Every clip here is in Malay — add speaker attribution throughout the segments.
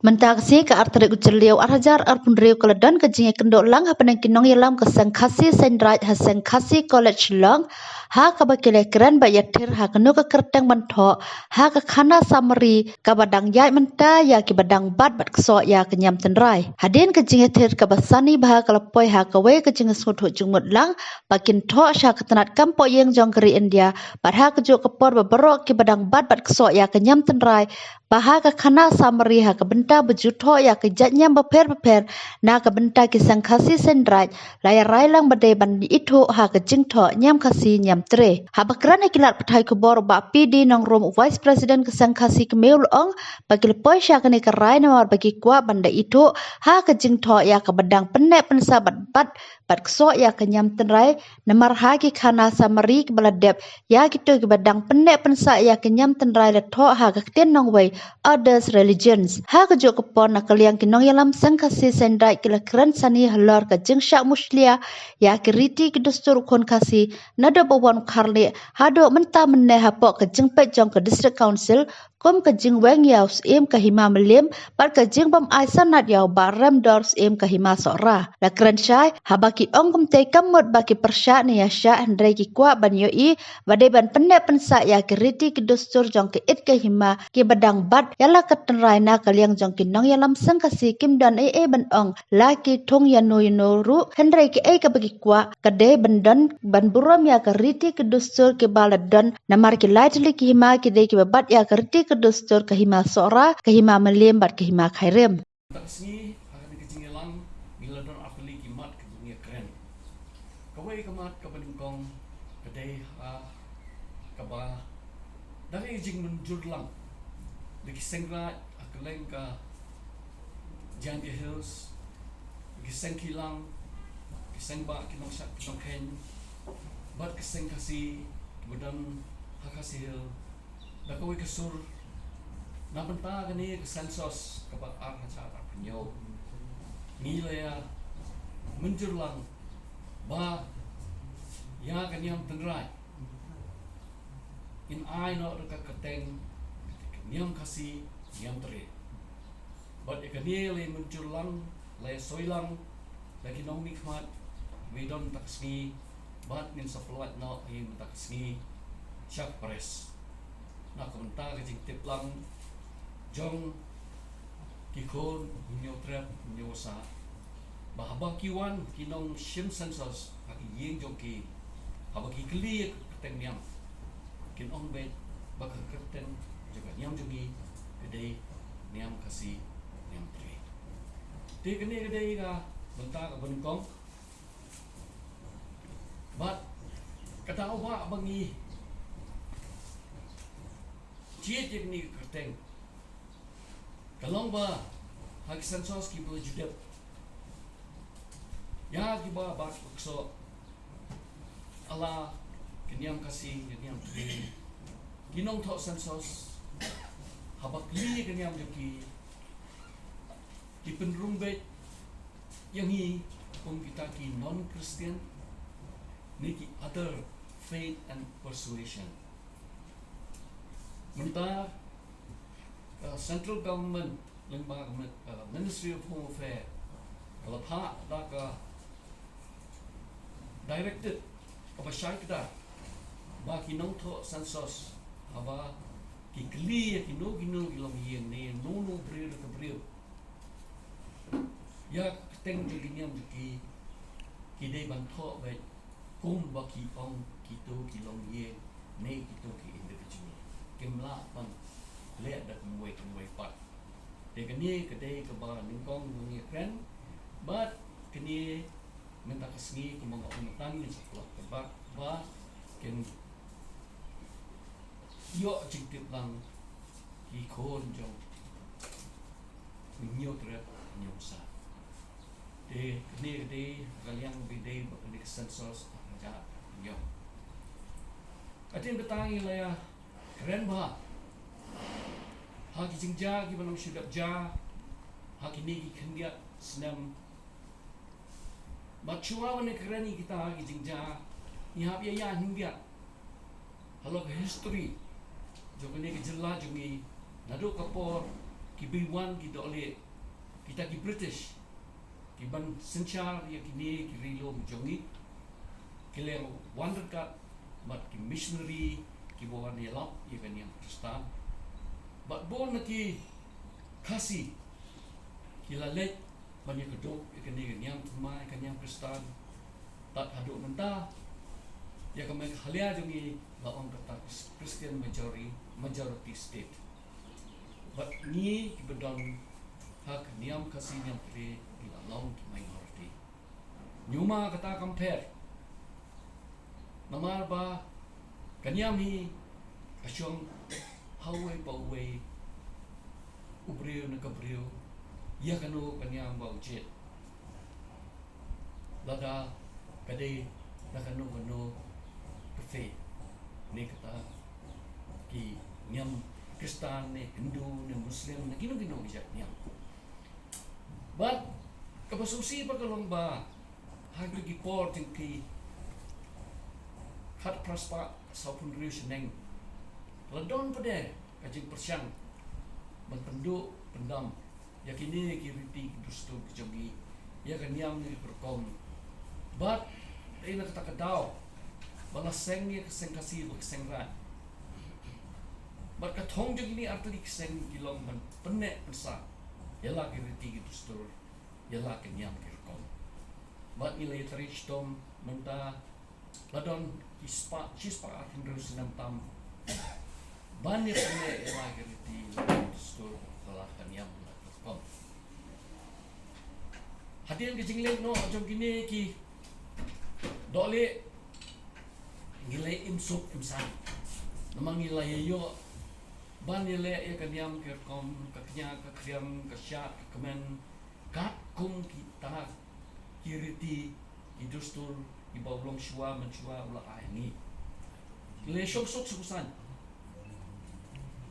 Speaker 1: Mentagsi ke arterik uceliau arhajar arpundriu keledan ke jingi kendok lang hapenang kinong yalam ke sangkasi sendraj ha sangkasi college long ha ka bakile keren ba yaktir ha kenu ke kerteng mentho ha ke khana samari ka badang yai menta ya ki badang bat keso ya kenyam tenrai hadin ke jingi tir ke basani bah ka lepoi ha ka we ke jingi suthu jungmut lang bakin tho sha ke tenat kampo yeng jong keri India bat ha ke juk ke por beberok ki badang bat keso ya kenyam tenrai Bahaga khana samari ha kebenta bejutho ya kejatnya beper na kebenta kisang kasi sendraj laya railang badai bandi itu ha kejingtho nyam kasi nyam tre ha bakran ikilat pathai kubor ba PD nong room vice president kisang kasi kemeul ong bagi lepoi sya kene kerai nawar bagi kwa banda itu ha kejingtho ya kebedang penek pensabat bat keso ya kenyam tenrai namar ha ki khana samari kebaladep ya gitu kebedang penek pensa ya kenyam tenrai letho ha ketien nong wei others religions. Ha kejuk kepon nak kaliang kinong yalam sangkasi sendai kila keren sani halor ke jengsyak muslia ya kiriti kedustur kon kasi nada bawan karli hado menta meneh hapok ke jengpet jong ke district council kom ke jeng weng yaus im ke hima melim par ke jeng bam aisan nat yau baram dors im ke hima sora la keren syai habaki ong kum te kamut baki persya ni ya sya hendrai ki kwa ban yoi badai ban penek pensa ya kiriti kedustur jong ke it ke hima ki badang bat yala ketenrai na kaliang jong kinong yalam sangkasi kim dan ban ong laki thong yano ru hendrai ki ke bagi kwa kade bandan ban buram ya kiriti kedustur ke baladon namar ki lightly ki hima ki de ki babat ya kiriti kedustur ke hima sora ke hima melim bat ke hima khairem
Speaker 2: Taksi akan dikecinggilan bila don afli kimat ke dunia keren. Kawai kemat ke peningkong kedai kaba dari jing menjur lang. Lagi sengrat akeleng ke Janti Hills, lagi sengkilang, lagi sengba kinong syak kinong ken, bat keseng kasi kemudian hakasi hill, dah kawai kesur. Nabenta kani ke sensos kebat arhajar penyo nilai menjurlang ba ya kaniam tenrai in ai no dekat keteng niam kasi niam tere bat ikani le menjurlang le soilang lagi nong nikmat wedon taksni bat nin saplat no in taksni syak pres nak komentar ke tip lang jong kikon trap nyosa bahaba kiwan kinong shim sensos aki yeng jong ki habaki kli keteng nyam kin ong bet bakal kerten juga nyam jongi gede nyam kasi nyam tre te kene gede ga bentar benkong bat kata oba bangi cie ni kerteng kalong ba hak sensos ki bo judep ya ki ba bak so ala kenyam kasi kenyam tri kinong thok sensos habak li kenyam joki ki penrung bet yang hi kung kita ki non Christian ni ki other faith and persuasion mentar central government lembaga Ministry of Home Affairs kalau pak dak directed apa syai kita baki nong tho sensos aba ki kli ki no gilom yen ne no brir ke brir ya teng je ginyam ki dei ban tho ba kum baki ong kito gilom yen ne kito ki individual kimla ban lihat dak muai pat de kini kedai ke bar ningkong ngi kren but kini minta kesni ke mga umutan ni sekolah kebak ba ken yo jingtip lang ki kon jong nyo tre nyosa de kini kedai kaliang bidai bakal sensos aja yo atin betangi la ya keren ba haki jingja ki banong syudap ja haki negi kendia senam Machuwa wane kerani kita hagi jingja ihap ya hindia halo ke history jo kene ke jela jungi nadu kapor kibiwan kita oleh kita ki British kiban senchar ya kini kirilo mjongi kile wanderkat mat ki missionary ki bawan yelap even yang Kristen bat bon ki kasih kila let banyak kedok ikani yang tuma ikani yang Kristen tak haduk mentah ya kami halia jongi lawan kata Christian majority state but ni kibedon hak niam kasih yang pre long minority nyuma kata compare namar ba kanyam hi asyong hawai pawai ubriyo na kabriyo ya kanu kanyam ba ujet lada kade na kanu kafe ni kata ki nyam Kristen ni Hindu ni Muslim na gino bijak nyam but kapasusi pa kalong ba hagi gipor tingki kat praspa sa punriyo sineng ladon pa de kajing persyang pendu pendam yakini kiriti dustu kejogi ya kanyam ni perkom but ay nakatakadaw balaseng ni kaseng kasi kaseng rat but katong jogi ni artli kaseng kilong man penne pensa yala kiriti dustu yala kenyam kirkom bat nilai terich tom menta ladon chispa atin terus nam banyak ne yala kiriti stor yala kenyam kirkom hadian kejinglek no jom gini ki dole nilai imsup imsan namang nilai yo ban nilai ya kenyam kirkom kaknya kakriam kasya kemen kat kung kita kiriti idustur ibawlong shua menshua ula ni le sok susan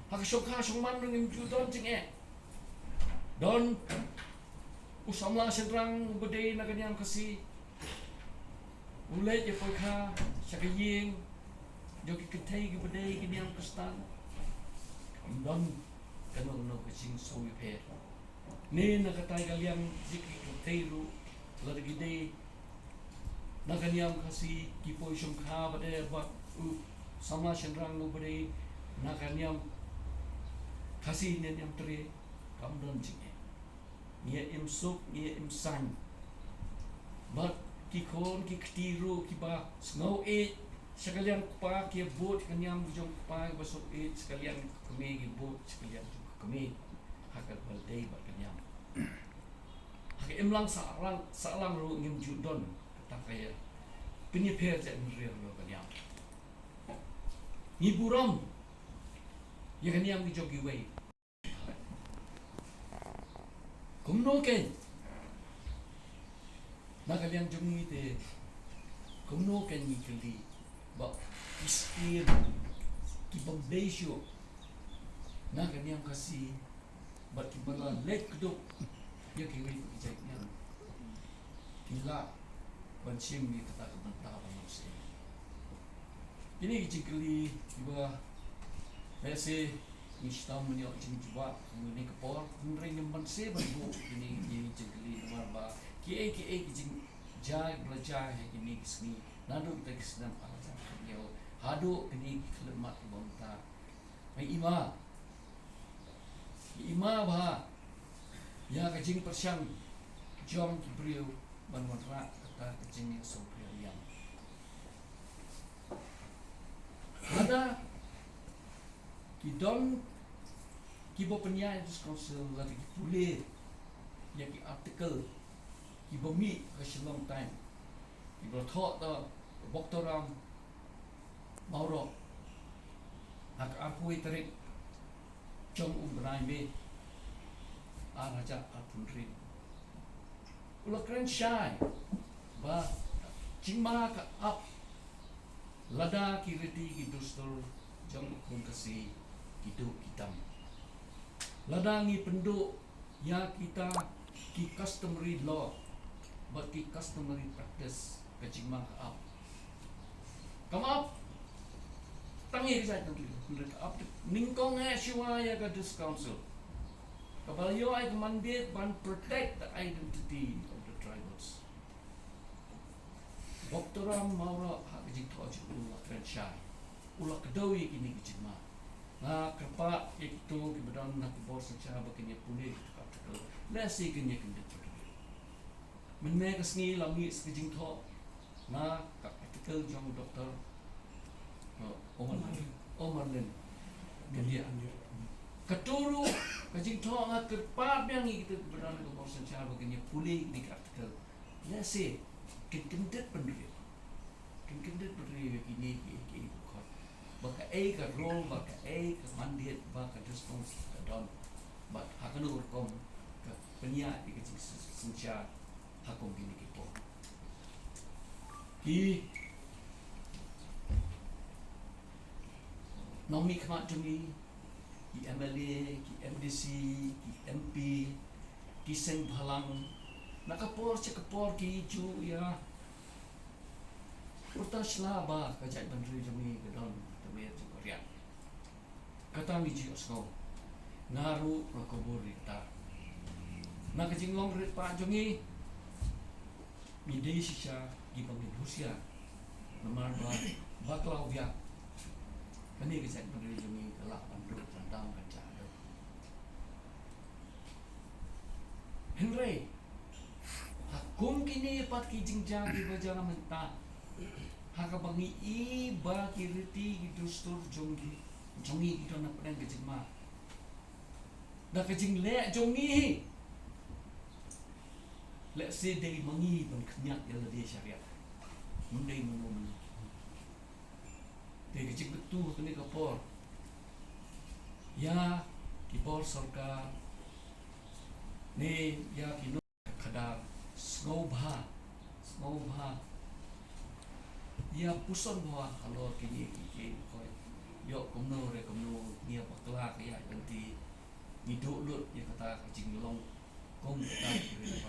Speaker 2: hak sok ha sok man ngim judon jing don usamla sendrang bedai na kanyang kasi ulet je pokha sakaying joki ketay gi bedai kanyang kastan don kanong no kasing so pe ni nakatay kaliang jiki teiru lagi day nakanyam kasi kipoy siyong kabade ba sama sendrang no bade nakanyam kasi nenyam tre kamdon jike niya imsuk niya imsan but kikon kiktiru kiba snow sekalian pa kia bot kanyam jong pa basok sekalian kami gibot sekalian kami hakal balday ba kanyam hak imlang salang ro ngim judon kata kaya pinipher ja nriel ro kanyam ni buram ya kanyam gi jogi way kumno ken na kanyam jongi te kumno ken ni kali ba ispir ki bombesyo na kanyam kasi bat kibala lek do ya kiwi kijak yang kila bansim ni kata kebenta manusia ini kijikli iba ese nistam menyo jing jwa muni kepor mring banse bantu ini kijikli marba ki kijing jai belajar ini kisni nadu kita kisna palaja yo hadu ini kelemat bonta mai ima ba ya kajing persyang jom kibriu banwara kata kajing sopriam ada kidon kibo penyai diskonsul lagi pulih ya ki artikel kibo mi long time kibo thought the doktoram mauro hak apui terik jom umrai me araja apunrin ula keren syai ba cingma ka up lada kiriti kidustul jom kungkasi hidup hitam ladangi penduk ya kita ki customary law but ki customary practice ka cingma ka up come up tangi sa tentu up ningkong siwa ya ka this council Kabalyo ay mandate ban protect the identity of the tribals. Doktoram maura hak jing to ajik ulah franchise. Ulah kedawi kini kecima. Nga kerpa itu kebetulan nak bos secara bakanya pulih kata lesi kenya kendit. Menme kesni lami sekejing to nga artikel jong doktor Omar Len Gandia. Keturu kajing to nga kerpa yang kita kebetulan nak bos secara bakanya pulih di artikel lesi kendit pendiri. Kendit pendiri kini kini kot. Baka ka role baka ka mandate baka respons ka don but hakanu urkom ka penya ikit sincha hakom gini kipo ki nomi kama tumi ki MLA ki MDC ki MP ki seng bhalang nakapor cekapor ki ju ya Urtaslah ba kajai bandri jami kedon temer Korea. Kata miji osno ngaru rakobur rita. Na kajing long rit pa jongi midai sisa di pangin Rusia. Namar ba baklau biak. Kani kajai bandri jami kelak pandu tandang kaca ada. Henry hakum kini pat kijing jagi bajana mentah. Hakabangi iba kiriti gidustur jongi gitu na pernah kejing ma. Da kejing le jongi. Le se dei mangi ban kenyak ya de syariat. Mundai mengomen. Dei kejing betu kene kapor. Ya kipor sarkar. Ne ya kino kadar snobha. Ya puson bahwa kalau kini koi yo komno nia bakla ya nanti hidup lut ya kata kecing long kom kata kiri